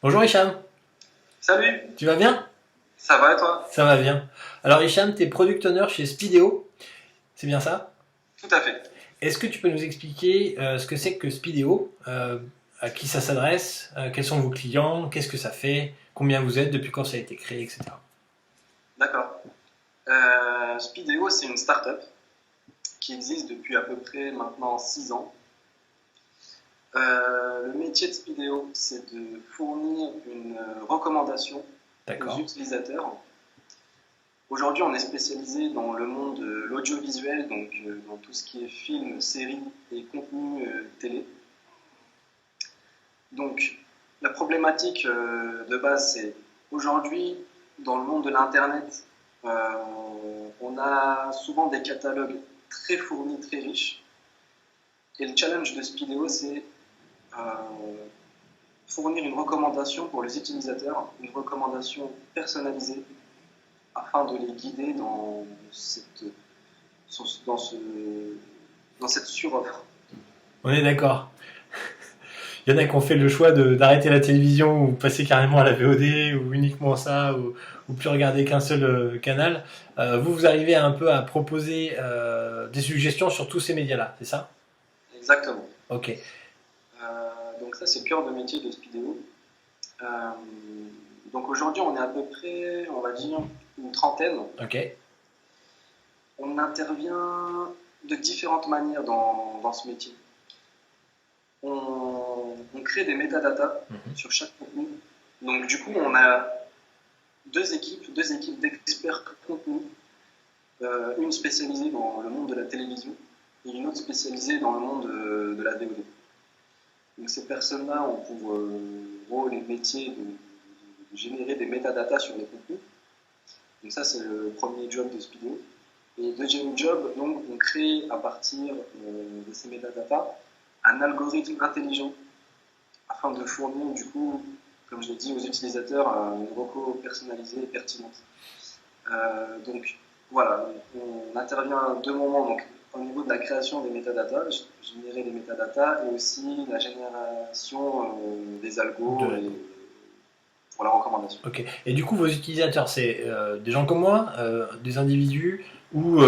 Bonjour Hicham, Salut, tu vas bien? ça va et toi? Ça va bien. Alors Hicham, tu es product owner chez Speedeo, c'est bien ça? Tout à fait. Est-ce que tu peux nous expliquer ce que c'est que Speedeo, à qui ça s'adresse, quels sont vos clients, qu'est-ce que ça fait, combien vous êtes, depuis quand ça a été créé, etc. D'accord. Speedeo, c'est une start-up qui existe depuis à peu près maintenant 6 ans. Le métier de Speedeo, c'est de fournir une recommandation aux D'accord. utilisateurs. Aujourd'hui, on est spécialisé dans le monde de l'audiovisuel, donc dans tout ce qui est film, séries et contenu télé. Donc, la problématique de base, c'est aujourd'hui, dans le monde de l'Internet, on a souvent des catalogues très fournis, très riches. Et le challenge de Speedeo, c'est euh, fournir une recommandation pour les utilisateurs, une recommandation personnalisée, afin de les guider dans, ce, dans cette suroffre. On est d'accord. Il y en a qui ont fait le choix d'arrêter la télévision ou passer carrément à la VOD ou uniquement ça ou plus regarder qu'un seul canal. Vous arrivez un peu à proposer des suggestions sur tous ces médias-là, c'est ça? Exactement. Ok, Donc ça, c'est le cœur de métier de Speedeo. Euh, donc aujourd'hui, on est à peu près, on va dire, une trentaine. ok. On intervient de différentes manières dans ce métier. On crée des métadatas Mhm. sur chaque contenu. Donc du coup, on a deux équipes d'experts contenu, une spécialisée dans le monde de la télévision et une autre spécialisée dans le monde de la VOD. Donc ces personnes-là ont pour rôle et métier de générer des métadatas sur les contenus. Donc ça, c'est le premier job de Speedo. Et le deuxième job, donc, on crée à partir de ces métadatas un algorithme intelligent afin de fournir, du coup, comme je l'ai dit, aux utilisateurs une reco personnalisée et pertinente. Donc voilà, on intervient à deux moments. Donc, au niveau de la création des métadatas, générer les métadatas et aussi la génération des algos De- et pour la recommandation. Ok. Et du coup, vos utilisateurs, c'est des gens comme moi, des individus, ou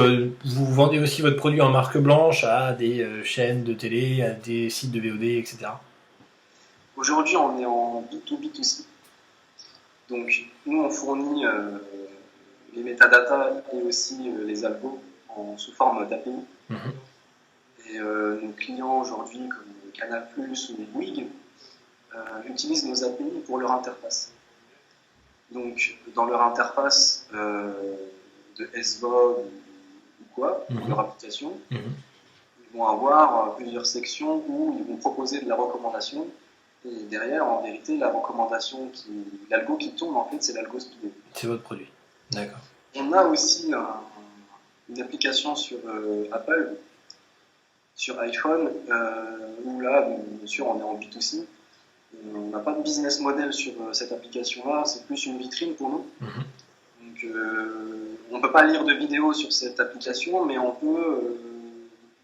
vous vendez aussi votre produit en marque blanche à des chaînes de télé, à des sites de VOD, etc. Aujourd'hui, on est en B2B2C. Donc, nous, on fournit les métadatas et aussi les algos sous forme d'API. Mhm. Et nos clients aujourd'hui, comme Canal+, ou Bouygues, utilisent nos API pour leur interface. Donc, dans leur interface de SVOD ou quoi, pour leur Mhm. application, Mhm. ils vont avoir plusieurs sections où ils vont proposer de la recommandation. Et derrière, en vérité, l'algo qui tourne, en fait, c'est l'algo Speedo. C'est votre produit. D'accord. On a aussi une application sur Apple, sur iPhone, où là, bien sûr, on est en B2C. On n'a pas de business model sur cette application-là, c'est plus une vitrine pour nous. Mhm. Donc, on ne peut pas lire de vidéos sur cette application, mais on peut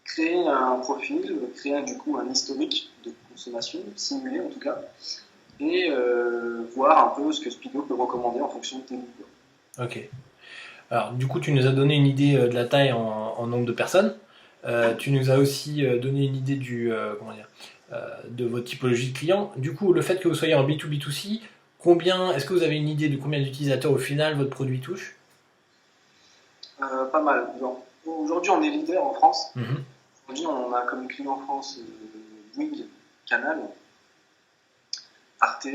créer un profil, créer du coup un historique de consommation, simulé en tout cas, et voir un peu ce que Speedo peut recommander en fonction de tes goûts. Ok. Alors, du coup, tu nous as donné une idée de la taille en nombre de personnes. Tu nous as aussi donné une idée comment dire, de votre typologie de clients. Du coup, le fait que vous soyez en B2B2C, est-ce que vous avez une idée de combien d'utilisateurs au final votre produit touche? Pas mal. Aujourd'hui, on est leader en France. Mhm. Aujourd'hui, on a comme client en France Bouygues, Canal, Arte,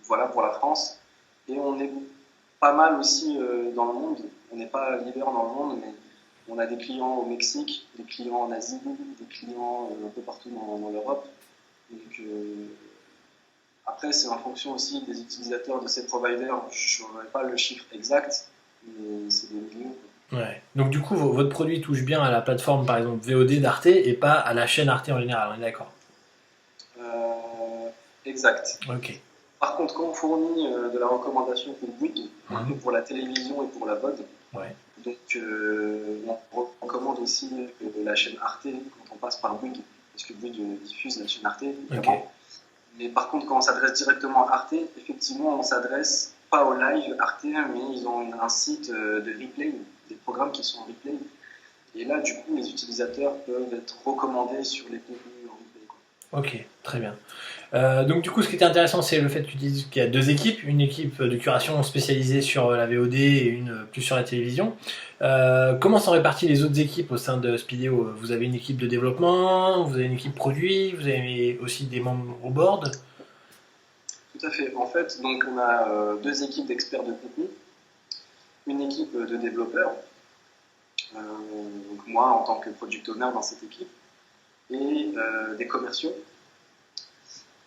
voilà pour la France. Et on est pas mal aussi dans le monde. On n'est pas leader dans le monde, mais on a des clients au Mexique, des clients en Asie, des clients un peu partout dans l'Europe. Donc, après, c'est en fonction aussi des utilisateurs de ces providers. Je n'aurai pas le chiffre exact, mais c'est des millions. Ouais. Donc, du coup, votre produit touche bien à la plateforme, par exemple, VOD d'Arte et pas à la chaîne Arte en général. On est d'accord. Exact. Ok. Par contre, quand on fournit de la recommandation pour Bouygues, on le fait Mhm. pour la télévision et pour la VOD. Ouais. Donc, on recommande aussi la chaîne Arte quand on passe par Bouygues, parce que Bouygues diffuse la chaîne Arte, Ok. évidemment. Mais par contre, quand on s'adresse directement à Arte, effectivement, on s'adresse pas au live Arte, mais ils ont un site de replay, des programmes qui sont en replay. Et là, du coup, les utilisateurs peuvent être recommandés sur les contenus en replay, quoi. Ok, très bien. Donc du coup, ce qui était intéressant, c'est le fait que tu dises qu'il y a deux équipes, une équipe de curation spécialisée sur la VOD et une plus sur la télévision. Comment sont réparties les autres équipes au sein de Speedeo? Vous avez une équipe de développement, vous avez une équipe produit, vous avez aussi des membres au board? Tout à fait. En fait, donc on a deux équipes d'experts de contenu, une équipe de développeurs, donc moi en tant que product owner dans cette équipe, et des commerciaux,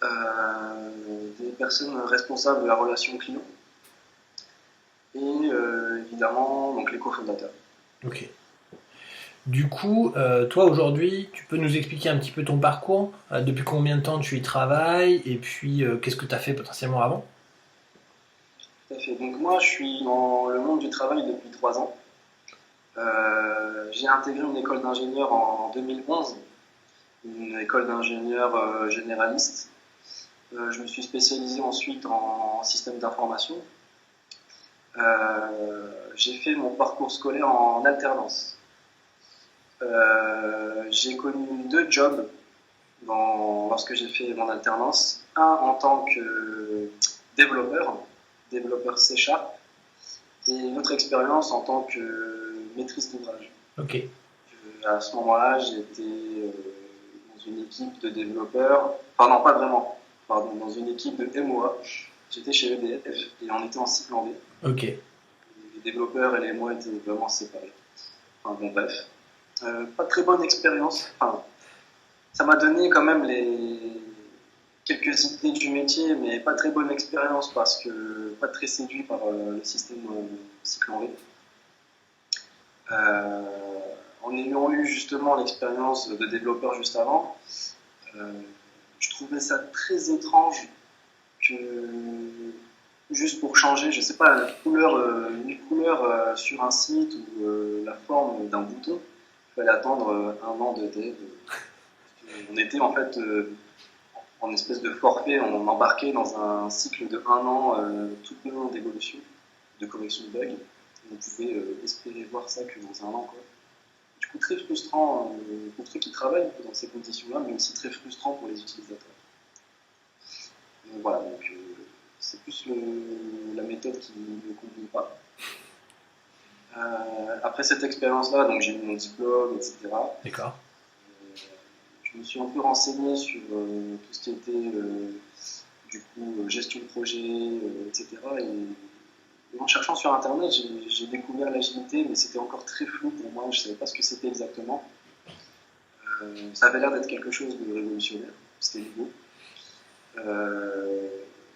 des personnes responsables de la relation client, et évidemment donc les cofondateurs. Ok. Du coup, toi aujourd'hui, tu peux nous expliquer un petit peu ton parcours, depuis combien de temps tu y travailles, et puis qu'est-ce que tu as fait potentiellement avant? Tout à fait. Donc moi je suis dans le monde du travail depuis 3 ans. J'ai intégré une école d'ingénieur en 2011, une école d'ingénieur généraliste. Je me suis spécialisé ensuite en système d'information. J'ai fait mon parcours scolaire en alternance. J'ai connu 2 jobs lorsque j'ai fait mon alternance. Un en tant que développeur, développeur C#, et une autre expérience en tant que maîtrise d'ouvrage. Ok, À ce moment-là, j'étais dans une équipe de développeurs, enfin non, pas vraiment, pardon, dans une équipe de MOA. J'étais chez EDF et on était en cycle en V. ok, Les développeurs et les MOA étaient vraiment séparés. Enfin bon, bref. Pas très bonne expérience. Enfin, ça m'a donné quand même quelques idées du métier, mais pas très bonne expérience parce que pas très séduit par le système cycle en V. En ayant eu justement l'expérience de développeur juste avant, je trouvais ça très étrange que juste pour changer, je sais pas, une couleur sur un site ou la forme d'un bouton, il fallait attendre un an de dev. On était en fait en espèce de forfait, on embarquait dans un cycle de un an tout plein d'évolution, de correction de bugs. On pouvait espérer voir ça que dans un an, quoi. Du coup, très frustrant pour ceux qui travaillent dans ces conditions-là, mais aussi très frustrant pour les utilisateurs. Donc, voilà, donc c'est plus la méthode qui ne me convient pas. Après cette expérience-là, donc j'ai eu mon diplôme, etc. d'accord. Je me suis un peu renseigné sur tout ce qui était du coup gestion de projet, etc. Et en cherchant sur Internet, j'ai découvert l'agilité, mais c'était encore très flou pour moi. Je ne savais pas ce que c'était exactement. Ça avait l'air d'être quelque chose de révolutionnaire. C'était nouveau.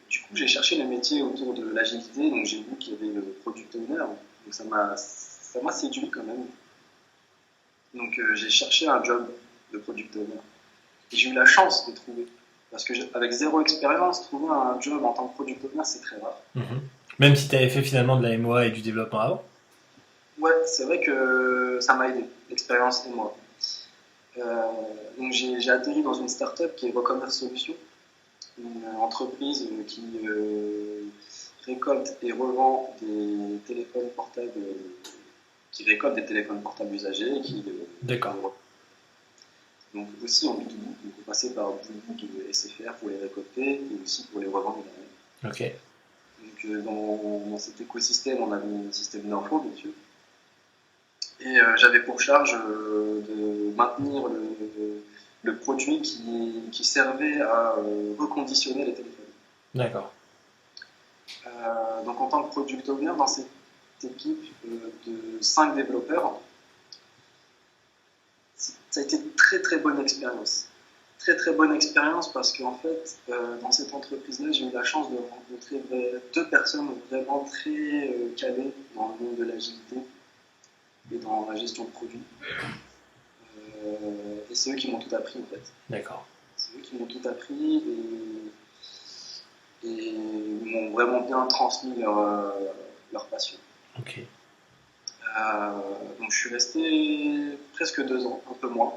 Du coup, j'ai cherché les métiers autour de l'agilité, donc j'ai vu qu'il y avait le product owner, donc ça m'a séduit quand même. Donc j'ai cherché un job de product owner. Et j'ai eu la chance de trouver. Parce que avec zéro expérience, trouver un job en tant que product owner, c'est très rare. Mhm. Même si tu avais fait finalement de la MOA et du développement avant? Ouais, c'est vrai que ça m'a aidé, l'expérience et moi. Donc j'ai atterri dans une start-up qui est Recommerce Solutions, une entreprise qui récolte et revend des téléphones portables, qui récolte des téléphones portables usagés, D'accord. donc aussi en B2B, donc on passait par Bouygues et SFR pour les récolter et aussi pour les revendre derrière. Ok. Donc dans cet écosystème, on avait un système d'info, bien sûr. Et j'avais pour charge de maintenir le produit qui servait à reconditionner les téléphones. D'accord. Donc en tant que product owner, dans cette équipe de 5 développeurs, ça a été une très très bonne expérience. Très très bonne expérience parce qu'en fait, dans cette entreprise-là, j'ai eu la chance de rencontrer 2 personnes vraiment très calées dans le monde de l'agilité et dans la gestion de produits. Et c'est eux qui m'ont tout appris en fait. D'accord. C'est eux qui m'ont tout appris et m'ont vraiment bien transmis leur passion. Ok. Donc je suis resté presque 2 ans, un peu moins.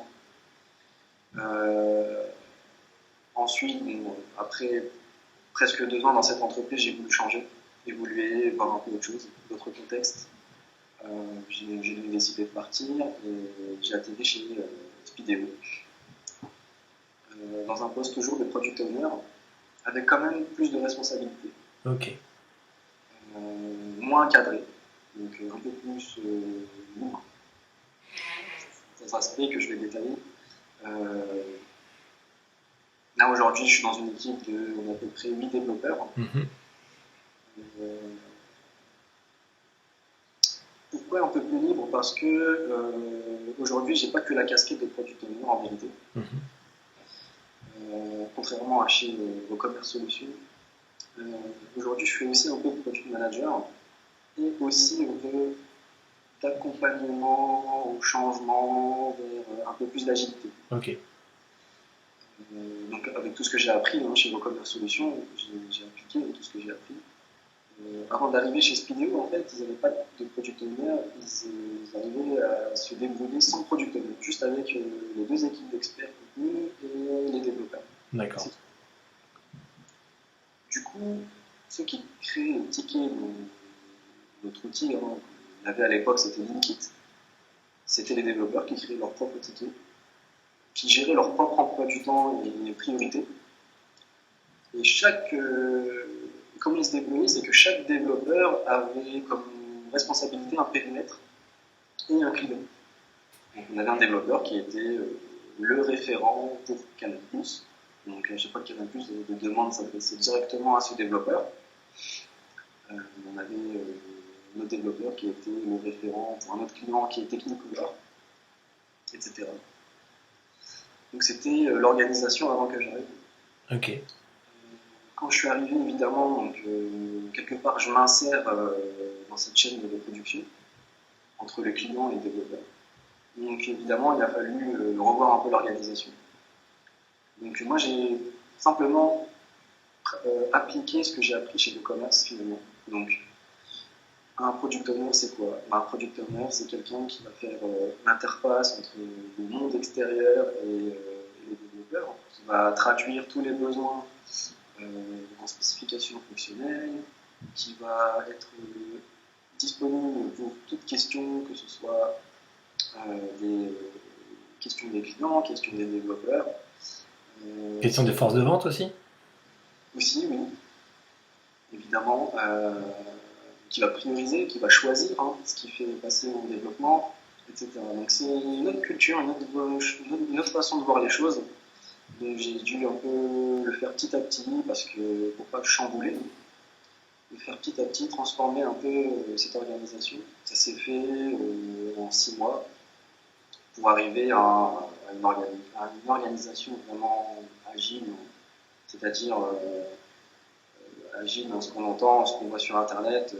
Ensuite, bon, après presque 2 ans dans cette entreprise, j'ai voulu changer, évoluer, voir un peu autre chose, d'autres contextes. J'ai décidé de partir et j'ai atterri chez Speedeo, dans un poste toujours de product owner, avec quand même plus de responsabilités. Ok. Moins cadré, donc un peu plus libre. Des aspects que je vais détailler. Là aujourd'hui, je suis dans une équipe de à peu près 8 développeurs. Pourquoi un peu plus libre? Parce que aujourd'hui, j'ai pas que la casquette de product owner en vérité. Contrairement à chez WooCommerce Solutions. Aujourd'hui, je fais aussi un peu de product manager et aussi un peu d'accompagnement au changement vers un peu plus d'agilité. Ok. Donc avec tout ce que j'ai appris chez WooCommerce Solutions, j'ai appliqué tout ce que j'ai appris. Avant d'arriver chez Speedeo, en fait, ils n'avaient pas de product owner, ils arrivaient à se débrouiller sans product owner, juste avec les 2 équipes d'experts contenu et les développeurs. D'accord. Du coup, ceux qui créent le ticket, notre outil qu'on avait à l'époque, c'était Linkit. C'était les développeurs qui créaient leur propre ticket, qui géraient leur propre emploi du temps et les priorités. Et comment ils se débrouillaient, c'est que chaque développeur avait comme responsabilité un périmètre et un client. Donc on avait un développeur qui était le référent pour Canal+. Donc à chaque fois qu'il y avait plus de demandes s'adressaient directement à ce développeur. On avait notre développeur qui était le référent pour un autre client qui est Technicolor, etc. Donc c'était l'organisation avant que j'arrive. Ok. Quand je suis arrivé, évidemment, donc, quelque part, je m'insère dans cette chaîne de production entre les clients et les développeurs. Donc évidemment, il a fallu revoir un peu l'organisation. Donc moi, j'ai simplement appliqué ce que j'ai appris chez WooCommerce finalement. Donc un product owner, c'est quoi? Un product owner, c'est quelqu'un qui va faire l'interface entre le monde extérieur et les développeurs, qui va traduire tous les besoins en spécification fonctionnelle, qui va être disponible pour toute question, que ce soit des questions des clients, questions des développeurs. Question des forces de vente aussi? Aussi, oui, évidemment, qui va prioriser, qui va choisir ce qui fait passer au développement, etc. Donc c'est une autre culture, une autre façon de voir les choses. Donc j'ai dû un peu le faire petit à petit, parce que pour pas chambouler, le faire petit à petit, transformer un peu cette organisation. Ça s'est fait en 6 mois pour arriver à une organisation vraiment agile, c'est-à-dire agile dans ce qu'on entend, ce qu'on voit sur Internet,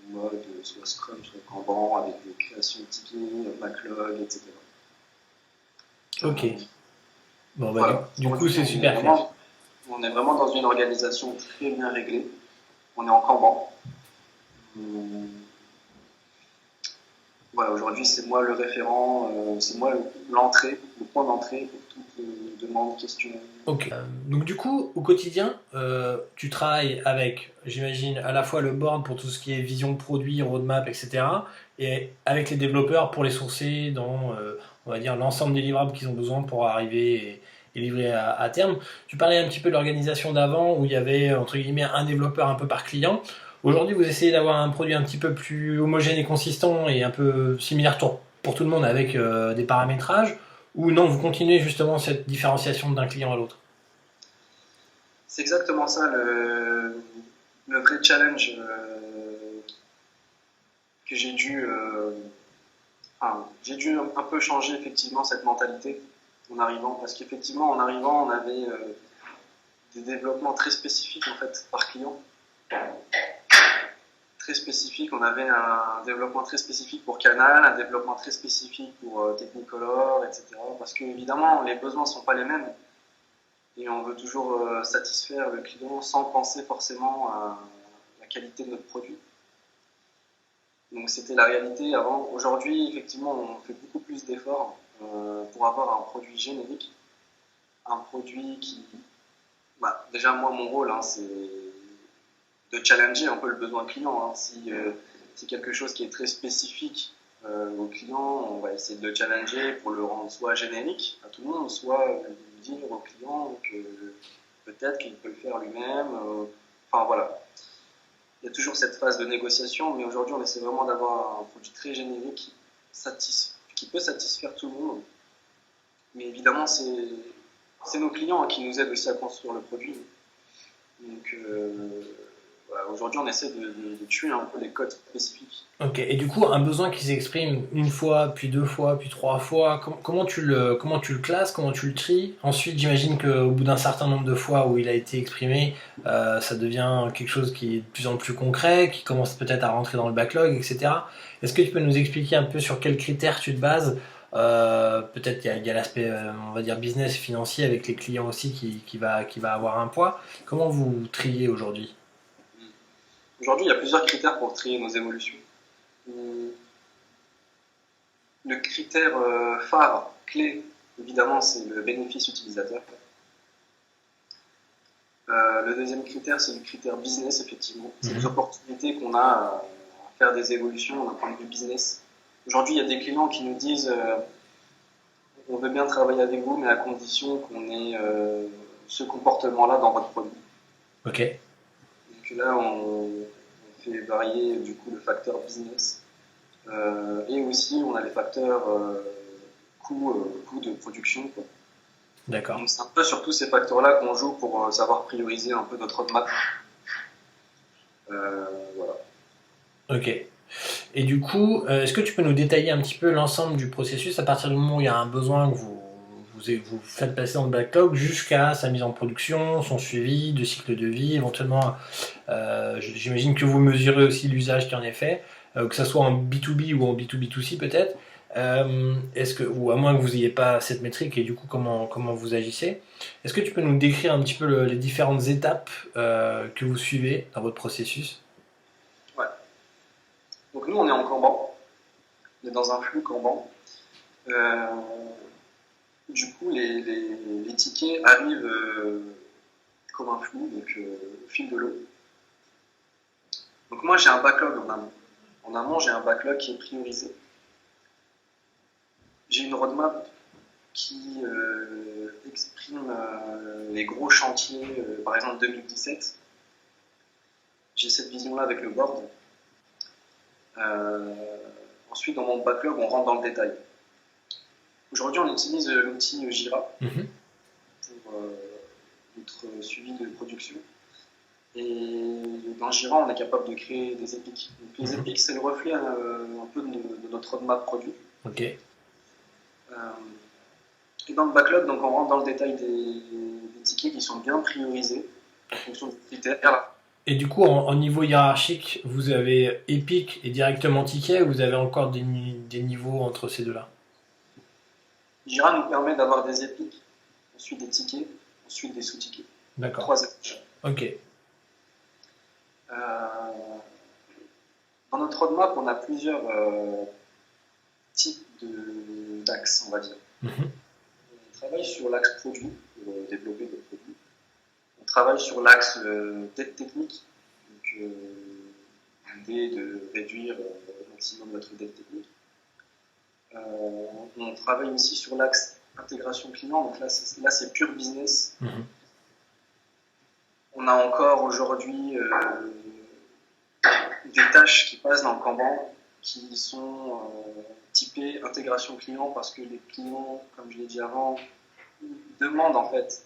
mode soit Scrum, soit Kanban, avec des créations de tickets, backlog, etc. Ok. Bon, bah, Voilà. du coup, c'est super clair. On est vraiment dans une organisation très bien réglée. On est en Kanban. Voilà, aujourd'hui, c'est moi le référent, c'est moi l'entrée, le point d'entrée pour toutes les demandes, questions. Ok. Donc du coup, au quotidien, tu travailles avec, j'imagine, à la fois le board pour tout ce qui est vision produit, roadmap, etc. Et avec les développeurs pour les sourcer dans, on va dire, l'ensemble des livrables qu'ils ont besoin pour arriver et livrer à terme. Tu parlais un petit peu de l'organisation d'avant où il y avait, entre guillemets, un développeur un peu par client. Aujourd'hui, vous essayez d'avoir un produit un petit peu plus homogène et consistant et un peu similaire pour tout le monde avec des paramétrages. Ou non, vous continuez justement cette différenciation d'un client à l'autre? C'est exactement ça le vrai challenge que j'ai dû un peu changer effectivement cette mentalité en arrivant, parce qu'effectivement en arrivant on avait des développements très spécifiques en fait par client, très spécifiques. On avait un développement très spécifique pour Canal, un développement très spécifique pour Technicolor, etc. Parce que évidemment les besoins ne sont pas les mêmes et on veut toujours satisfaire le client sans penser forcément à la qualité de notre produit. Donc c'était la réalité avant. Aujourd'hui, effectivement, on fait beaucoup plus d'efforts pour avoir un produit générique. un produit qui... déjà, moi, mon rôle, hein, c'est de challenger un peu le besoin client. Hein. Si c'est quelque chose qui est très spécifique au client, on va essayer de le challenger pour le rendre soit générique à tout le monde, soit dire au client que peut-être qu'il peut le faire lui-même. Enfin, voilà. Il y a toujours cette phase de négociation, mais aujourd'hui, on essaie vraiment d'avoir un produit très générique qui peut satisfaire tout le monde. Mais évidemment, c'est nos clients qui nous aident aussi à construire le produit. Donc, voilà, aujourd'hui, on essaie de tuer un peu les codes spécifiques. Ok, et du coup, un besoin qui s'exprime une fois, puis deux fois, puis trois fois, comment tu le classes, comment tu le tries? Ensuite, j'imagine qu'au bout d'un certain nombre de fois où il a été exprimé, ça devient quelque chose qui est de plus en plus concret, qui commence peut-être à rentrer dans le backlog, etc. Est-ce que tu peux nous expliquer un peu sur quels critères tu te bases? Peut-être il y a l'aspect, on va dire, business, financier avec les clients aussi qui va avoir un poids. Comment vous triez aujourd'hui? Aujourd'hui, il y a plusieurs critères pour trier nos évolutions. Le critère phare, clé, évidemment, c'est le bénéfice utilisateur. Le deuxième critère, c'est le critère business, effectivement. C'est les opportunités qu'on a à faire des évolutions d'un point de vue business. Aujourd'hui, il y a des clients qui nous disent on veut bien travailler avec vous, mais à condition qu'on ait ce comportement-là dans votre produit. Ok. Donc là, on fait varier du coup le facteur business. Et aussi, on a les facteurs coût de production, quoi. D'accord. Donc c'est un peu sur tous ces facteurs-là qu'on joue pour savoir prioriser un peu notre roadmap. Voilà. Ok. Et du coup, est-ce que tu peux nous détailler un petit peu l'ensemble du processus à partir du moment où il y a un besoin que vous faites passer dans le backlog jusqu'à sa mise en production, son suivi, de cycle de vie, éventuellement, j'imagine que vous mesurez aussi l'usage qui en est fait, que ce soit en B2B ou en B2B2C peut-être. Ou à moins que vous n'ayez pas cette métrique et du coup comment vous agissez, est-ce que tu peux nous décrire un petit peu les différentes étapes que vous suivez dans votre processus? Ouais. Donc nous, on est en Kanban. On est dans un flux Kanban. Du coup, les tickets arrivent comme un flux, donc au fil de l'eau. Donc moi, j'ai un backlog en amont. En amont, j'ai un backlog qui est priorisé. J'ai une roadmap qui exprime les gros chantiers, par exemple 2017. J'ai cette vision-là avec le board. Ensuite, dans mon backlog, on rentre dans le détail. Aujourd'hui, on utilise l'outil Jira pour notre suivi de production. Et dans Jira, on est capable de créer des épiques. Donc, les épiques, c'est le reflet un peu de notre roadmap produit. Ok. Et dans le backlog, donc, on rentre dans le détail des tickets qui sont bien priorisés en fonction des critères. Et du coup, en niveau hiérarchique, vous avez Epic et directement Ticket, ou vous avez encore des niveaux entre ces deux-là? Jira nous permet d'avoir des épiques, ensuite des tickets, ensuite des sous-tickets. D'accord. 3 étages. Ok. Dans notre roadmap, on a plusieurs types d'axes, on va dire. On travaille sur l'axe produit pour développer des produits. On travaille sur l'axe dette technique, donc l'idée de réduire au maximum notre dette technique. On travaille aussi sur l'axe intégration client, donc là c'est pur business. On a encore aujourd'hui des tâches qui passent dans le Kanban qui sont typées intégration client parce que les clients, comme je l'ai dit avant, demandent en fait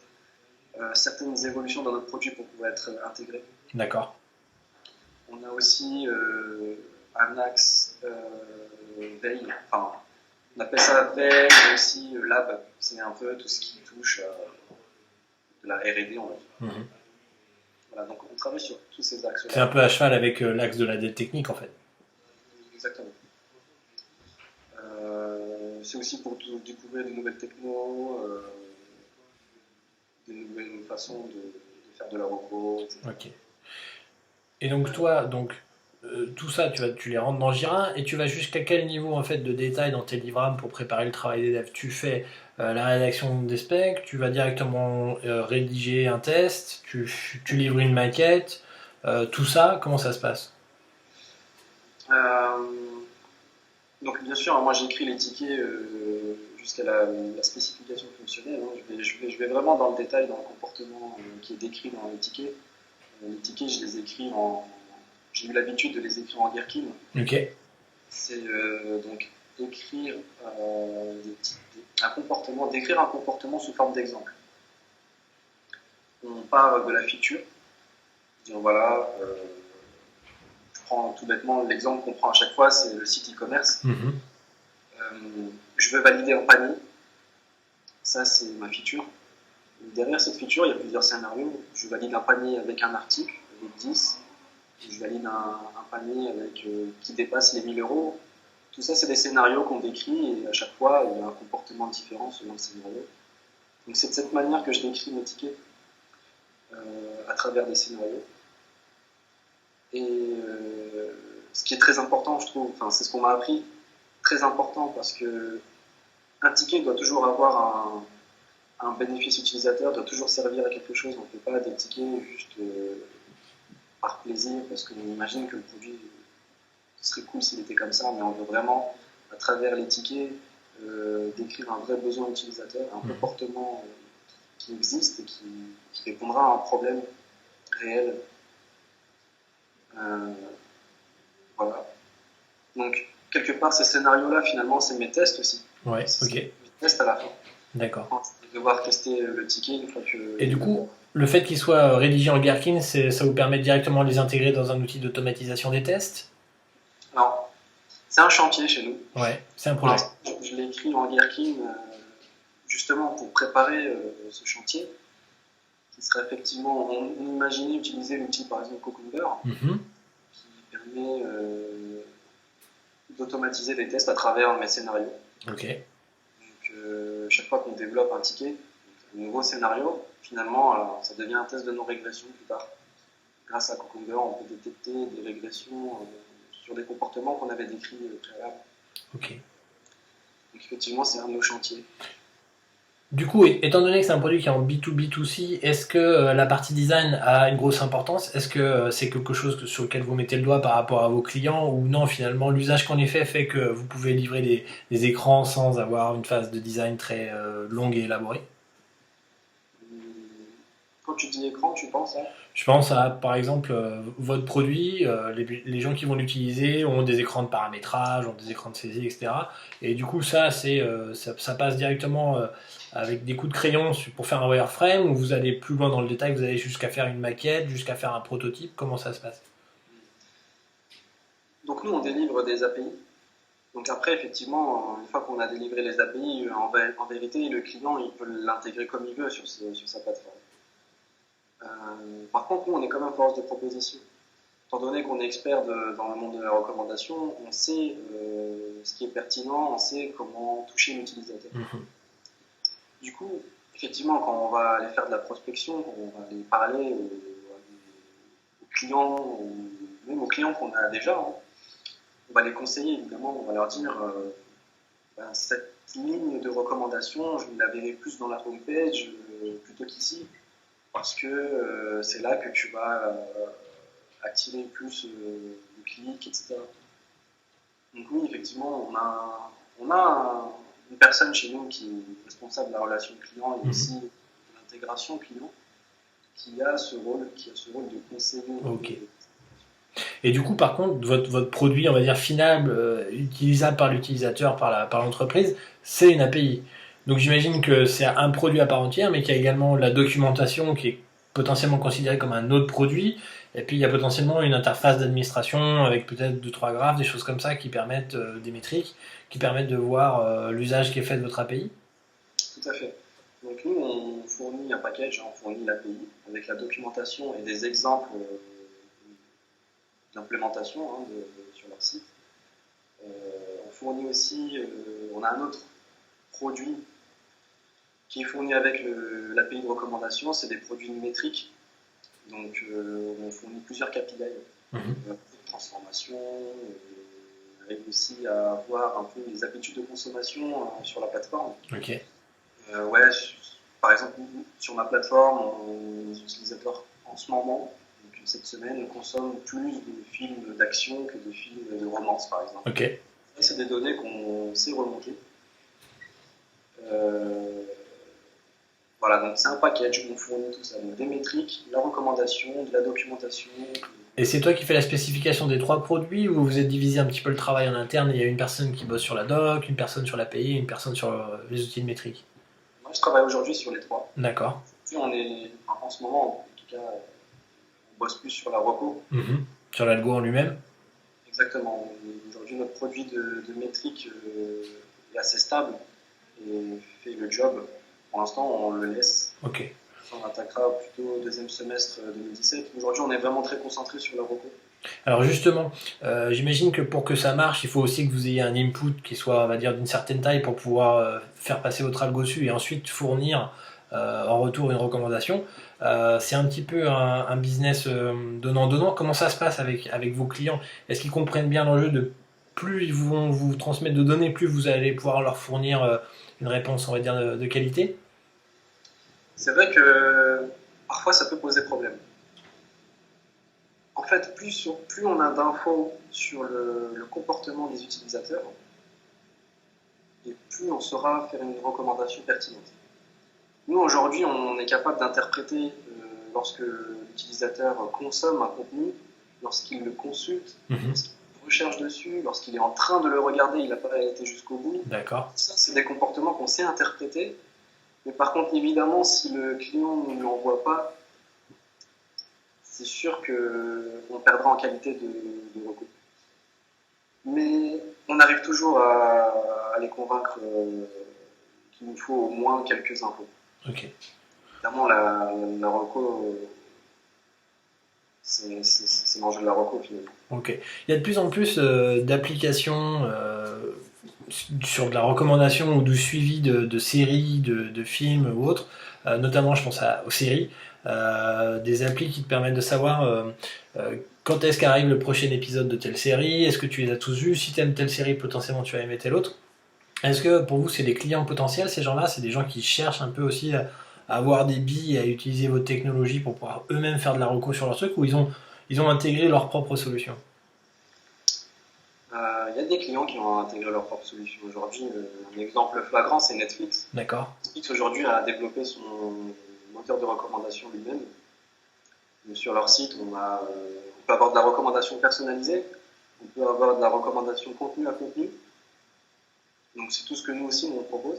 certaines évolutions dans notre produit pour pouvoir être intégrés. D'accord. On a aussi un axe veille, enfin on appelle ça veille, mais aussi lab, c'est un peu tout ce qui touche de la R&D on va dire. Voilà, donc on travaille sur tous ces axes-là. C'est un peu à cheval avec l'axe de la dette technique en fait. Exactement. C'est aussi pour découvrir de nouvelles technos, des nouvelles façons de faire de la repos, etc. Ok. Et donc toi, tout ça, tu les rentres dans Jira et tu vas jusqu'à quel niveau en fait de détail dans tes livrables pour préparer le travail des devs? Tu fais la rédaction des specs, tu vas directement rédiger un test, tu livres une maquette, tout ça, comment ça se passe? Euh, donc bien sûr, moi j'écris les tickets jusqu'à la spécification fonctionnelle, hein. Je vais vraiment dans le détail, dans le comportement qui est décrit dans les tickets. Les tickets, je les écris j'ai eu l'habitude de les écrire en Gherkin. Ok. C'est donc écrire un comportement, décrire un comportement sous forme d'exemple. On part de la feature, dire voilà, je prends tout bêtement l'exemple qu'on prend à chaque fois, c'est le site e-commerce. Mhm. Je veux valider un panier, ça c'est ma feature. Derrière cette feature, il y a plusieurs scénarios. Je valide un panier avec un article, avec 10. Je valide un panier qui dépasse les 1000 euros. Tout ça, c'est des scénarios qu'on décrit et à chaque fois, il y a un comportement différent selon le scénario. Donc c'est de cette manière que je décris mes tickets à travers des scénarios. Et ce qui est très important, je trouve, enfin, c'est ce qu'on m'a appris, très important parce que un ticket doit toujours avoir un bénéfice utilisateur, doit toujours servir à quelque chose. On ne fait pas des tickets juste par plaisir parce qu'on imagine que le produit ce serait cool s'il était comme ça, mais on veut vraiment, à travers les tickets, décrire un vrai besoin utilisateur, un comportement qui existe et qui répondra à un problème réel. Voilà. Donc, quelque part, ces scénarios-là, finalement, c'est mes tests aussi. Ouais, C'est ok. mes tests à la fin. D'accord. Devoir tester le ticket une fois que. Et du coup, le fait qu'ils soient rédigés en Gherkin, ça vous permet directement de les intégrer dans un outil d'automatisation des tests? Alors, c'est un chantier chez nous. Ouais, c'est un projet. Je l'ai écrit en Gherkin justement pour préparer ce chantier, qui serait effectivement, on imaginait utiliser l'outil par exemple Cucumber, Mhm. qui permet d'automatiser des tests à travers mes scénarios. Ok. Donc, chaque fois qu'on développe un ticket, un nouveau scénario, finalement, alors, ça devient un test de non-régression plus tard. Grâce à Cucumber, on peut détecter des régressions sur des comportements qu'on avait décrits préalablement. Ok. Donc, effectivement, c'est un de nos chantiers. Du coup, étant donné que c'est un produit qui est en B2B2C, est-ce que la partie design a une grosse importance? Est-ce que c'est quelque chose sur lequel vous mettez le doigt par rapport à vos clients ou non, finalement, l'usage qu'on y fait que vous pouvez livrer des écrans sans avoir une phase de design très longue et élaborée? Quand tu dis écran, tu penses à. Je pense à, par exemple, votre produit, les gens qui vont l'utiliser ont des écrans de paramétrage, ont des écrans de saisie, etc. Et du coup, ça passe directement avec des coups de crayon pour faire un wireframe, ou vous allez plus loin dans le détail, vous allez jusqu'à faire une maquette, jusqu'à faire un prototype. Comment ça se passe? Donc nous, on délivre des API. Donc après, effectivement, une fois qu'on a délivré les API, en vérité, le client, il peut l'intégrer comme il veut sur sa plateforme. Par contre, nous, on est quand même force de proposition. Étant donné qu'on est expert dans le monde de la recommandation, on sait ce qui est pertinent, on sait comment toucher l'utilisateur. Du coup, effectivement, quand on va aller faire de la prospection, quand on va aller parler aux clients, ou même aux clients qu'on a déjà, hein, on va les conseiller évidemment, on va leur dire cette ligne de recommandation, je la verrai plus dans la homepage plutôt qu'ici, parce que c'est là que tu vas attirer plus de clics, etc. Donc oui, effectivement, on a une personne chez nous qui est responsable de la relation client et aussi de l'intégration client, qui a ce rôle de conseiller. Ok. Et du coup, par contre, votre produit, on va dire final, utilisable par l'utilisateur, par l'entreprise, c'est une API. Donc j'imagine que c'est un produit à part entière, mais qu'il y a également la documentation qui est potentiellement considérée comme un autre produit. Et puis il y a potentiellement une interface d'administration avec peut-être deux trois graphes, des choses comme ça qui permettent des métriques, qui permettent de voir l'usage qui est fait de votre API. Tout à fait. Donc nous, on fournit un package, on fournit l'API avec la documentation et des exemples d'implémentation sur leur site. On fournit aussi, on a un autre produit qui est fourni avec l'API de recommandation, c'est des produits métriques. Donc on fournit plusieurs KPI transformation, arrive aussi à voir un peu les habitudes de consommation sur la plateforme. Ok. Ouais, par exemple, sur ma plateforme, les utilisateurs en ce moment, donc cette semaine, consomment plus de films d'action que de films de romance, par exemple. Ok. Ça, c'est des données qu'on sait remonter. Voilà, donc c'est un package, on fournit tout ça. Donc des métriques, la recommandation, de la documentation. Et c'est toi qui fais la spécification des 3 produits ou vous êtes divisé un petit peu le travail en interne et il y a une personne qui bosse sur la doc, une personne sur l'API et une personne sur les outils de métrique? Moi, je travaille aujourd'hui sur les 3. D'accord. Puis en ce moment, en tout cas, on bosse plus sur la reco. Sur l'algo en lui-même? Exactement. Aujourd'hui, notre produit de métrique est assez stable et fait le job. Pour l'instant, on le laisse. Ok. On attaquera plutôt au deuxième semestre 2017. Aujourd'hui, on est vraiment très concentré sur la reco. Alors justement, j'imagine que pour que ça marche, il faut aussi que vous ayez un input qui soit, on va dire, d'une certaine taille pour pouvoir faire passer votre algo dessus et ensuite fournir en retour une recommandation. C'est un petit peu un business donnant-donnant. Comment ça se passe avec vos clients? Est-ce qu'ils comprennent bien l'enjeu de plus ils vont vous transmettre de données, plus vous allez pouvoir leur fournir une réponse, on va dire, de qualité? C'est vrai que parfois, ça peut poser problème. En fait, plus on a d'infos sur le comportement des utilisateurs, et plus on saura faire une recommandation pertinente. Nous, aujourd'hui, on est capable d'interpréter lorsque l'utilisateur consomme un contenu, lorsqu'il le consulte, lorsqu'il recherche dessus, lorsqu'il est en train de le regarder, il n'a pas été jusqu'au bout. D'accord. Ça, c'est des comportements qu'on sait interpréter. Mais par contre, évidemment, si le client ne l'envoie pas, c'est sûr qu'on perdra en qualité de recours. Mais on arrive toujours à les convaincre qu'il nous faut au moins quelques infos. Ok. Évidemment, la reco, c'est l'enjeu de la reco finalement. Ok. Il y a de plus en plus d'applications sur de la recommandation ou du suivi de séries, de films ou autres. Notamment, je pense aux séries. Des applis qui te permettent de savoir quand est-ce qu'arrive le prochain épisode de telle série, est-ce que tu les as tous vus, si tu aimes telle série, potentiellement tu vas aimer telle autre. Est-ce que pour vous, c'est des clients potentiels, ces gens-là? C'est des gens qui cherchent un peu aussi à avoir des billes et à utiliser votre technologie pour pouvoir eux-mêmes faire de la reco sur leur truc, ou ils ont intégré leur propre solution? Il y a des clients qui ont intégré leur propre solution aujourd'hui. Un exemple flagrant, c'est Netflix. D'accord. Netflix aujourd'hui a développé son moteur de recommandation lui-même. Sur leur site, on peut avoir de la recommandation personnalisée, on peut avoir de la recommandation contenu à contenu. Donc c'est tout ce que nous aussi on propose.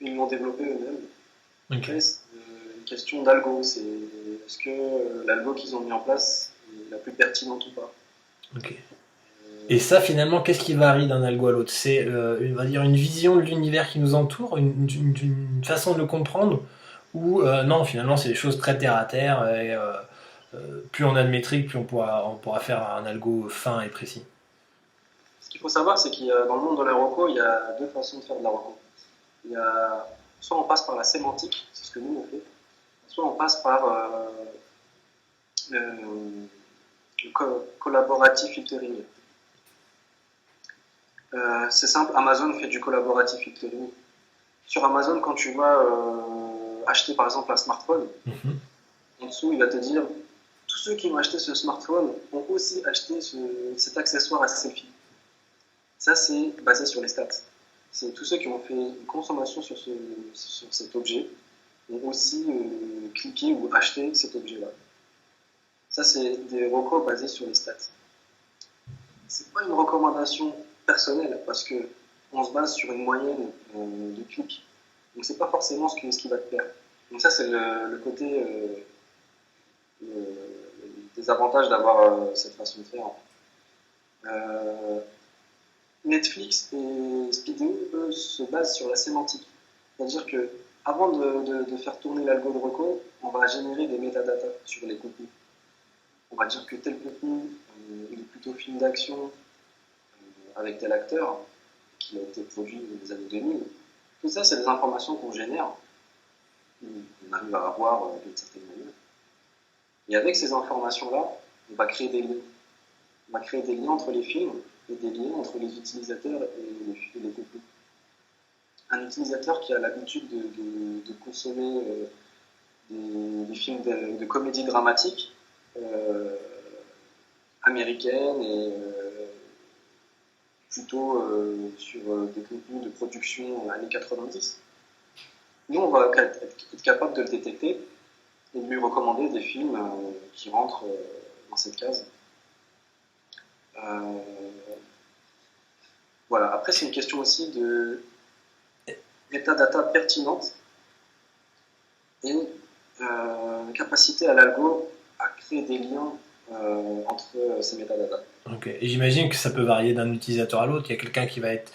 Ils l'ont développé eux-mêmes. Okay. Après, c'est une question d'algo. Est-ce que l'algo qu'ils ont mis en place est la plus pertinente ou pas? Ok. Et ça, finalement, qu'est-ce qui varie d'un algo à l'autre? C'est, on va dire, une vision de l'univers qui nous entoure, une façon de le comprendre, ou non, finalement, c'est des choses très terre à terre, et plus on a de métriques, plus on pourra faire un algo fin et précis. Ce qu'il faut savoir, c'est qu'il dans le monde de la reco, il y a deux façons de faire de la reco. Soit on passe par la sémantique, c'est ce que nous on fait, soit on passe par le collaborative filtering. C'est simple, Amazon fait du collaborative filtering. Sur Amazon, quand tu vas acheter par exemple un smartphone, en dessous il va te dire tous ceux qui ont acheté ce smartphone ont aussi acheté cet accessoire à selfie. Ça, c'est basé sur les stats. C'est tous ceux qui ont fait une consommation sur cet objet ont aussi cliqué ou acheté cet objet-là. Ça, c'est des recos basés sur les stats. C'est pas une recommandation personnelle parce que on se base sur une moyenne de clics. Donc c'est pas forcément ce qui va te plaire. Donc ça, c'est le côté des avantages d'avoir cette façon de faire. Netflix et Speedeo, eux, se basent sur la sémantique. C'est-à-dire que avant de faire tourner l'algo de reco, on va générer des métadatas sur les contenus. On va dire que tel contenu il est plutôt film d'action avec tel acteur qui a été produit dans les années 2000. Tout ça, c'est des informations qu'on génère, qu'on arrive à avoir d'une certaine manière. Et avec ces informations-là, on va créer des liens. On va créer des liens entre les films et des liens entre les utilisateurs et les contenus. Un utilisateur qui a l'habitude de consommer des films de comédie dramatique américaine et plutôt sur des contenus de production années 90. Nous, on va être capable de le détecter et de lui recommander des films qui rentrent dans cette case. Voilà. Après, c'est une question aussi de métadata pertinente et capacité à l'algo à créer des liens entre ces métadatas. Ok. Et j'imagine que ça peut varier d'un utilisateur à l'autre. Il y a quelqu'un qui va être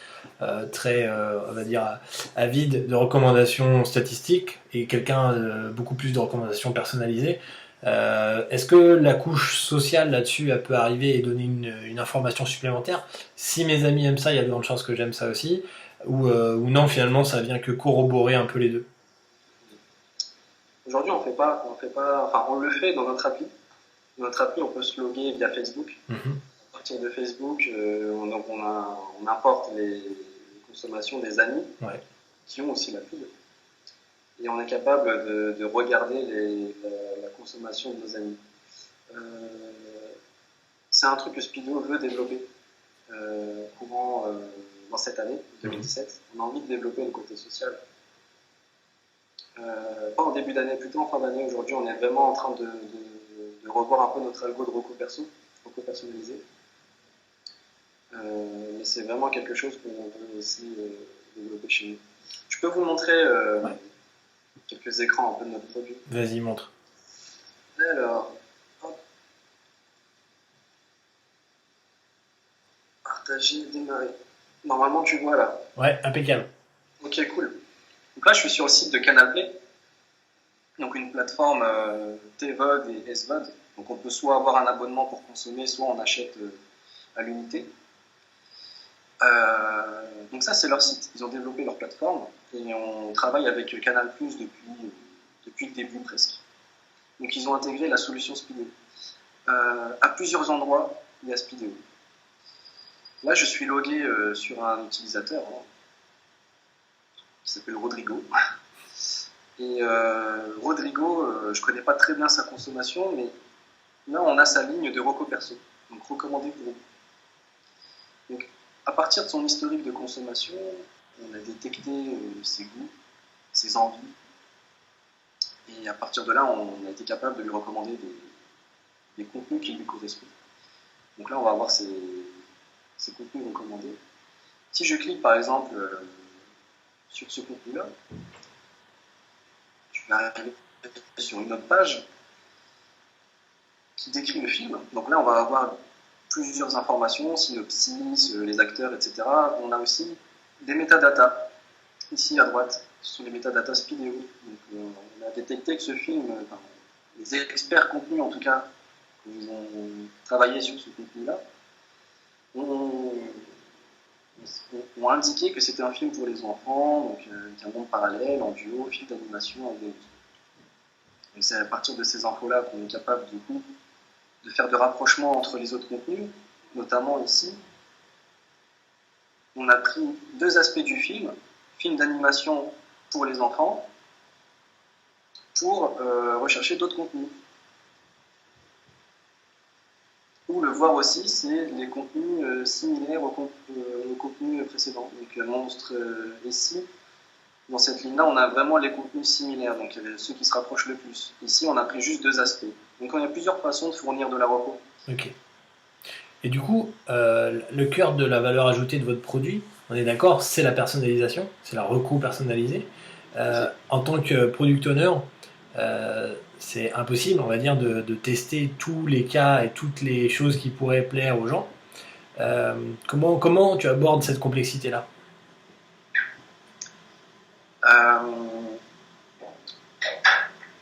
très, on va dire, avide de recommandations statistiques et quelqu'un beaucoup plus de recommandations personnalisées. Est-ce que la couche sociale là-dessus, elle peut arriver et donner une information supplémentaire? Si mes amis aiment ça, il y a de grandes chances que j'aime ça aussi. Ou non, finalement, ça vient que corroborer un peu les deux. Aujourd'hui, enfin, on le fait dans notre appli. Dans notre appli, on peut se loguer via Facebook. À partir de Facebook, on importe les consommations des amis qui ont aussi la pub. Et on est capable de regarder la consommation de nos amis. C'est un truc que Speedo veut développer courant dans cette année, 2017. On a envie de développer le côté social. Pas en début d'année, plutôt en fin d'année. Aujourd'hui, on est vraiment en train de revoir un peu notre algo de reco personnalisé. Mais c'est vraiment quelque chose qu'on veut aussi développer chez nous. Je peux vous montrer quelques écrans un peu de notre produit. Vas-y, montre. Alors, hop. Partager, démarrer. Normalement, tu vois là. Ouais, impeccable. Ok, cool. Donc là, je suis sur le site de Canal Play, donc une plateforme TVOD et SVOD. Donc on peut soit avoir un abonnement pour consommer, soit on achète à l'unité. Donc ça, c'est leur site. Ils ont développé leur plateforme et on travaille avec Canal+ depuis le début presque. Donc ils ont intégré la solution Speedo. À plusieurs endroits, il y a Speedo. Là, je suis logué sur un utilisateur qui s'appelle Rodrigo. Et Rodrigo, je ne connais pas très bien sa consommation, mais là, on a sa ligne de reco perso, donc recommandé pour vous. Donc, à partir de son historique de consommation, on a détecté ses goûts, ses envies, et à partir de là, on a été capable de lui recommander des contenus qui lui correspondent. Donc là, on va avoir ces contenus recommandés. Si je clique par exemple sur ce contenu-là, je vais arriver sur une autre page qui décrit le film. Donc là, on va avoir plusieurs informations, synopsis, les acteurs, etc. On a aussi des métadatas. Ici à droite, ce sont les métadatas Speedo. Donc, on a détecté que ce film, les experts contenus en tout cas, qui ont travaillé sur ce contenu-là, ont indiqué que c'était un film pour les enfants, donc un monde parallèle, en duo, film d'animation avec des musiques. Et c'est à partir de ces infos-là qu'on est capable du coup de faire de rapprochements entre les autres contenus, notamment ici. On a pris deux aspects du film d'animation pour les enfants, pour rechercher d'autres contenus. Ou le voir aussi, c'est les contenus similaires aux contenus précédents. Donc le monstre ici, dans cette ligne-là, on a vraiment les contenus similaires, donc ceux qui se rapprochent le plus. Ici, on a pris juste deux aspects. Donc il y a plusieurs façons de fournir de la reco. Ok. Et du coup, le cœur de la valeur ajoutée de votre produit, on est d'accord, c'est la personnalisation, c'est la reco personnalisée. En tant que product owner, c'est impossible, on va dire, de tester tous les cas et toutes les choses qui pourraient plaire aux gens. Comment tu abordes cette complexité-là?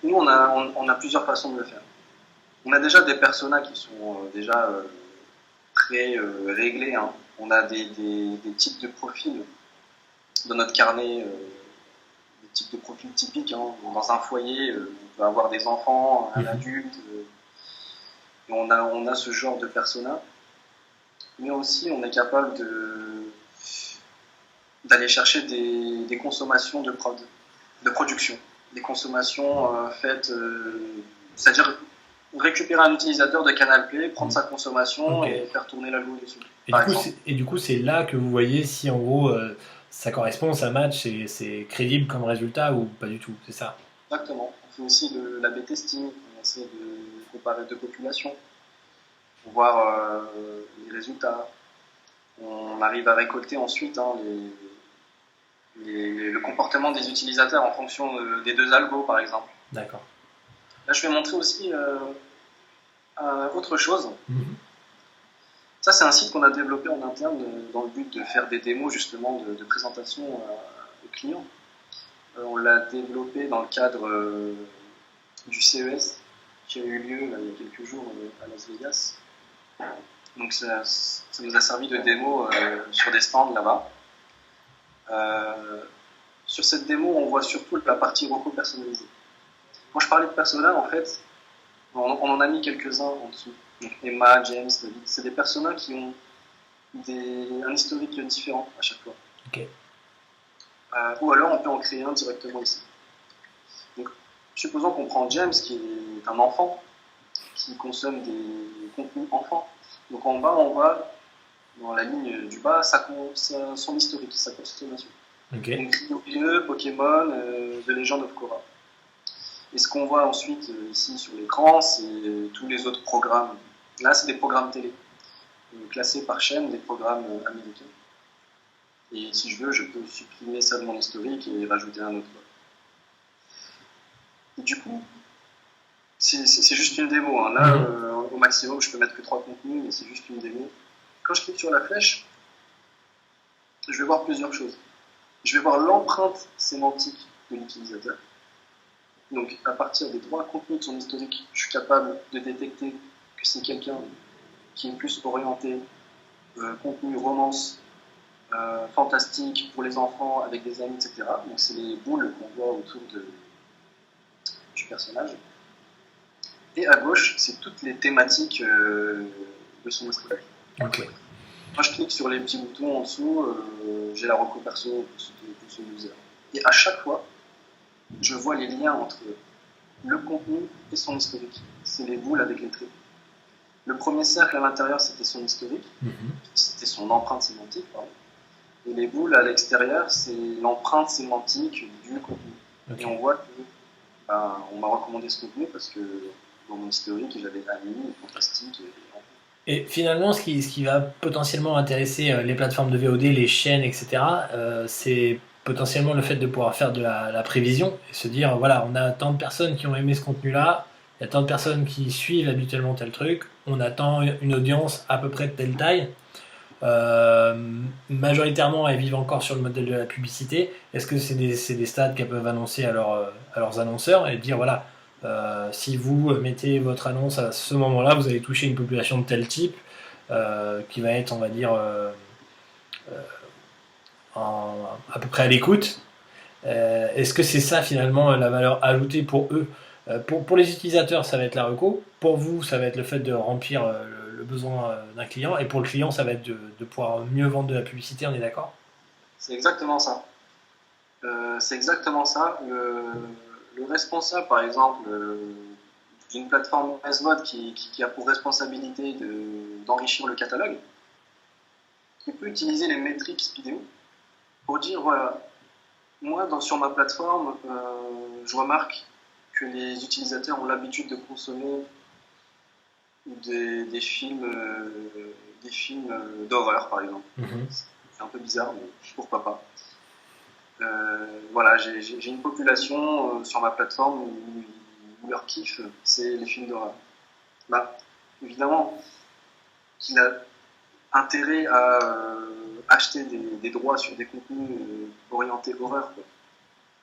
Nous, on a plusieurs façons de le faire. On a déjà des personas qui sont déjà très réglés. Hein. On a des types de profils dans notre carnet, des types de profils typiques. Hein. Dans un foyer, on peut avoir des enfants, un adulte. Et on a ce genre de persona. mais aussi on est capable d'aller chercher des consommations de production, des consommations faites, c'est-à-dire récupérer un utilisateur de Canal Play, prendre sa consommation et faire tourner la loi dessus. Et du coup, c'est là que vous voyez si en gros ça correspond, ça match, c'est crédible comme résultat ou pas du tout, c'est ça? Exactement. On fait aussi de l'A/B testing, on essaie de comparer deux populations pour voir les résultats. On arrive à récolter ensuite le comportement des utilisateurs en fonction des deux algos, par exemple. D'accord. Là, je vais montrer aussi autre chose. Ça, c'est un site qu'on a développé en interne dans le but de faire des démos justement de présentation aux clients. On l'a développé dans le cadre du CES qui a eu lieu là, il y a quelques jours à Las Vegas. Donc ça nous a servi de démo sur des stands là-bas. Sur cette démo, on voit surtout la partie reco personnalisée. Quand je parlais de personnages, en fait, on en a mis quelques-uns en dessous. Donc Emma, James, David, c'est des personnages qui ont un historique différent à chaque fois. Okay. Ou alors on peut en créer un directement ici. Donc, supposons qu'on prend James, qui est un enfant, qui consomme des contenus enfants. Donc en bas, on voit, dans la ligne du bas, son historique, sa consommation. Okay. Donc Yu-Gi-Oh, Pokémon, The Legend of Korra. Et ce qu'on voit ensuite ici sur l'écran, c'est tous les autres programmes. Là, c'est des programmes télé, classés par chaîne, des programmes américains. Et si je veux, je peux supprimer ça de mon historique et rajouter un autre. Et du coup, c'est juste une démo. Hein. Là, au maximum, je peux mettre que 3 contenus, mais c'est juste une démo. Quand je clique sur la flèche, je vais voir plusieurs choses. Je vais voir l'empreinte sémantique de l'utilisateur. Donc, à partir des 3 contenus de son historique, je suis capable de détecter que c'est quelqu'un qui est plus orienté contenu romance, fantastique pour les enfants avec des amis, etc. Donc, c'est les boules qu'on voit autour du personnage. Et à gauche, c'est toutes les thématiques de son historique. Okay. Quand je clique sur les petits boutons en dessous, j'ai la reco perso pour ce user. Et à chaque fois, je vois les liens entre le contenu et son historique. C'est les boules avec les traits. Le premier cercle à l'intérieur, c'était son historique, c'était son empreinte sémantique, pardon. Et les boules à l'extérieur, c'est l'empreinte sémantique du contenu. Okay. Et on voit que on m'a recommandé ce contenu parce que dans mon historique, j'avais amis, fantastique. Et finalement, ce qui va potentiellement intéresser les plateformes de VOD, les chaînes, etc., c'est potentiellement le fait de pouvoir faire de la prévision et se dire, voilà, on a tant de personnes qui ont aimé ce contenu-là, il y a tant de personnes qui suivent habituellement tel truc, on attend une audience à peu près de telle taille. Majoritairement, elles vivent encore sur le modèle de la publicité. Est-ce que c'est des stats qu'elles peuvent annoncer à leurs annonceurs et dire, voilà, si vous mettez votre annonce à ce moment-là, vous allez toucher une population de tel type qui va être, on va dire, à peu près à l'écoute. Est-ce que c'est ça finalement la valeur ajoutée pour eux? Pour les utilisateurs, ça va être la reco. Pour vous, ça va être le fait de remplir le besoin d'un client. Et pour le client, ça va être de pouvoir mieux vendre de la publicité, on est d'accord? C'est exactement ça. C'est exactement ça. Le responsable, par exemple, d'une plateforme SVOD qui a pour responsabilité d'enrichir le catalogue, il peut utiliser les métriques vidéo pour dire, voilà, moi, sur ma plateforme, je remarque que les utilisateurs ont l'habitude de consommer des films d'horreur, par exemple. C'est un peu bizarre, mais pourquoi pas. Voilà, j'ai une population sur ma plateforme où leur kiff, c'est les films d'horreur. Bah, évidemment, qu'il a intérêt à acheter des droits sur des contenus orientés horreur, quoi.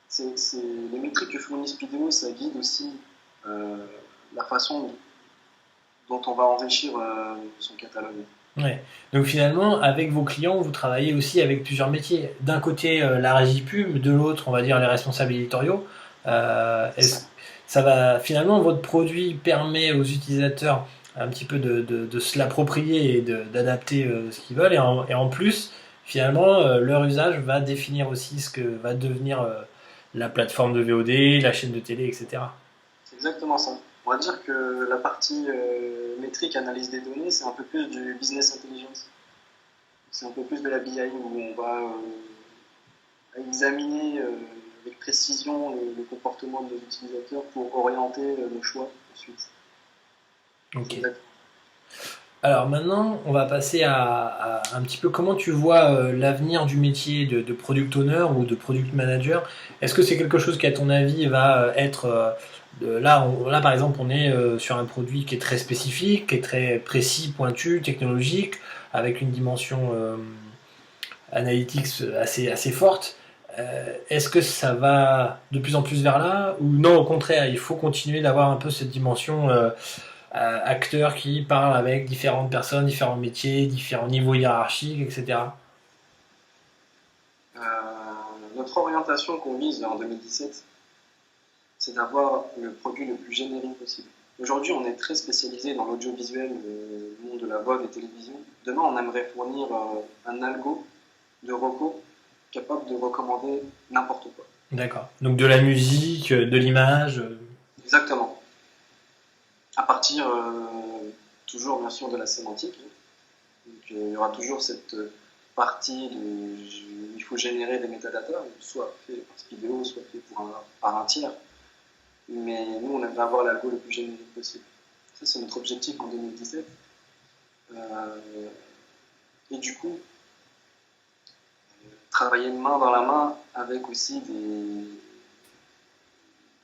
C'est les métriques que fournit Speedo, ça guide aussi la façon dont on va enrichir son catalogue. Ouais. Donc finalement, avec vos clients, vous travaillez aussi avec plusieurs métiers. D'un côté, la régie pub, de l'autre, on va dire les responsables éditoriaux. Ça va, finalement, votre produit permet aux utilisateurs un petit peu de se l'approprier et d'adapter ce qu'ils veulent. Et en plus, finalement, leur usage va définir aussi ce que va devenir la plateforme de VOD, la chaîne de télé, etc. C'est exactement ça. On va dire que la partie métrique, analyse des données, c'est un peu plus du business intelligence. C'est un peu plus de la BI où on va examiner avec précision le comportement de nos utilisateurs pour orienter nos choix ensuite. Ok. Alors maintenant, on va passer à un petit peu comment tu vois l'avenir du métier de product owner ou de product manager. Est-ce que c'est quelque chose qui, à ton avis, va être... là, par exemple, on est sur un produit qui est très spécifique, qui est très précis, pointu, technologique, avec une dimension analytics assez forte. Est-ce que ça va de plus en plus vers là ou non, au contraire, il faut continuer d'avoir un peu cette dimension acteur qui parle avec différentes personnes, différents métiers, différents niveaux hiérarchiques, etc. Euh, Notre orientation qu'on vise en 2017, c'est d'avoir le produit le plus générique possible. Aujourd'hui, on est très spécialisé dans l'audiovisuel, le monde de la voix, des télévisions. Demain, on aimerait fournir un algo de reco capable de recommander n'importe quoi. D'accord. Donc de la musique, de l'image. Exactement. À partir, toujours bien sûr, de la sémantique. Donc, il y aura toujours cette partie il faut générer des métadatas, soit fait par Speedo, soit fait par un tiers. Mais nous, on aimerait avoir l'algo le plus générique possible. Ça, c'est notre objectif en 2017. Et du coup, travailler main dans la main avec aussi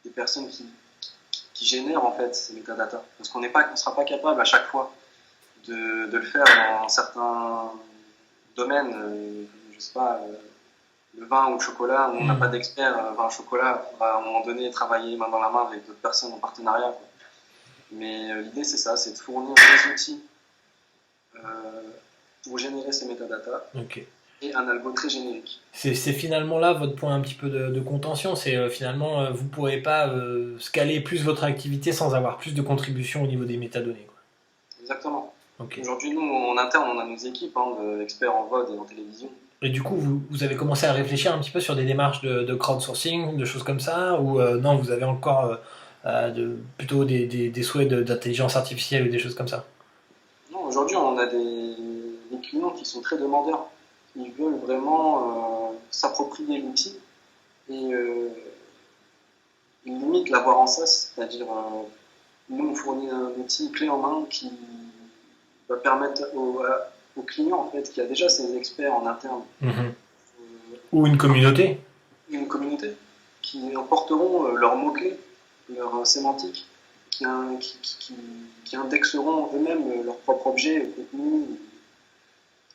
des personnes qui génèrent en fait ces métadatas. Parce qu'on ne sera pas capable à chaque fois de le faire dans certains domaines, je sais pas, le vin ou le chocolat, où on n'a pas d'expert vin chocolat, on va à un moment donné travailler main dans la main avec d'autres personnes en partenariat. Quoi. Mais l'idée c'est ça, c'est de fournir des outils pour générer ces métadatas. Okay. Et un algo très générique. C'est finalement là votre point un petit peu de contention, c'est finalement vous ne pourrez pas scaler plus votre activité sans avoir plus de contributions au niveau des métadonnées. Quoi. Exactement. Okay. Aujourd'hui, nous, en interne, on a nos équipes d'experts en VOD et en télévision. Et du coup, vous avez commencé à réfléchir un petit peu sur des démarches de crowdsourcing, de choses comme ça, ou non, vous avez encore plutôt des souhaits d'intelligence artificielle ou des choses comme ça? Non, aujourd'hui, on a des clients qui sont très demandeurs. Ils veulent vraiment s'approprier l'outil et ils limitent l'avoir en SAS, c'est-à-dire nous, on fournit un outil clé en main qui va permettre au client en fait, qui a déjà ses experts en interne. Ou une communauté. Une communauté qui emporteront leurs mots-clés, leurs sémantiques, qui indexeront eux-mêmes leurs propres objets, le contenu.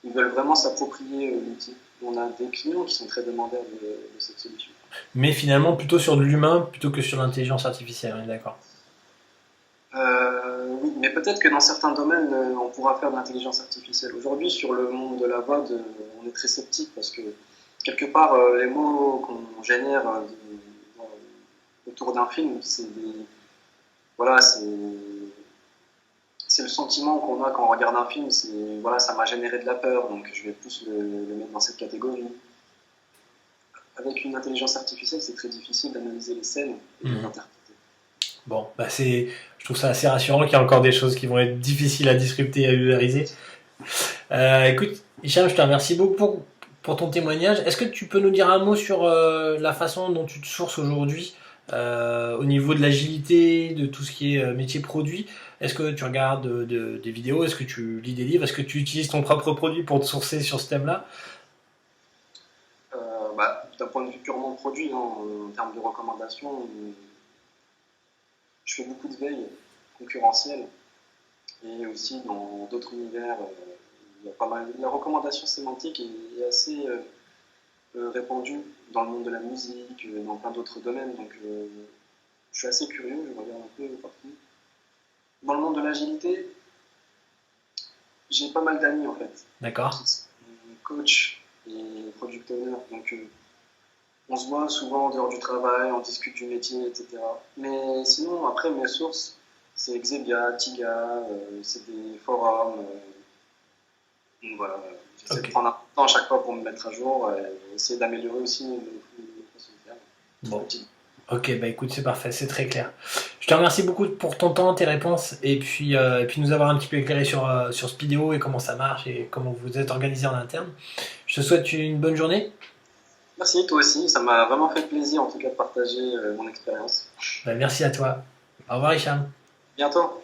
Ils veulent vraiment s'approprier l'outil. On a des clients qui sont très demandeurs de cette solution. Mais finalement, plutôt sur de l'humain plutôt que sur l'intelligence artificielle, on est d'accord? Oui, mais peut-être que dans certains domaines, on pourra faire de l'intelligence artificielle. Aujourd'hui, sur le monde de la VOD, on est très sceptique parce que, quelque part, les mots qu'on génère autour d'un film, voilà, c'est le sentiment qu'on a quand on regarde un film, voilà, ça m'a généré de la peur, donc je vais plus le mettre dans cette catégorie. Avec une intelligence artificielle, c'est très difficile d'analyser les scènes et de les interpréter. Bon, bah je trouve ça assez rassurant qu'il y a encore des choses qui vont être difficiles à disrupter et à vulgariser. Écoute, Hicham, je te remercie beaucoup pour ton témoignage. Est-ce que tu peux nous dire un mot sur la façon dont tu te sources aujourd'hui au niveau de l'agilité, de tout ce qui est métier produit? Est-ce que tu regardes des vidéos? Est-ce que tu lis des livres? Est-ce que tu utilises ton propre produit pour te sourcer sur ce thème-là? D'un point de vue purement produit, en termes de recommandations, je fais beaucoup de veille concurrentielle et aussi dans d'autres univers, il y a pas mal. La recommandation sémantique est assez répandue dans le monde de la musique, dans plein d'autres domaines, donc je suis assez curieux, je regarde un peu partout. Dans le monde de l'agilité, j'ai pas mal d'amis en fait. D'accord. Coach et product owner, donc on se voit souvent en dehors du travail, on discute du métier, etc. Mais sinon, après, mes sources, c'est Xebia, Tiga, c'est des forums. Donc voilà, j'essaie de Ok. prendre un peu de temps à chaque fois pour me mettre à jour et essayer d'améliorer aussi le façon de faire. Bon. Petit- Ok, bah écoute, c'est parfait, c'est très clair. Je te remercie beaucoup pour ton temps, tes réponses, et puis nous avoir un petit peu éclairé sur Speedo et comment ça marche et comment vous êtes organisé en interne. Je te souhaite une bonne journée. Merci, toi aussi, ça m'a vraiment fait plaisir en tout cas de partager mon expérience. Bah, merci à toi. Au revoir, Hicham. Bientôt!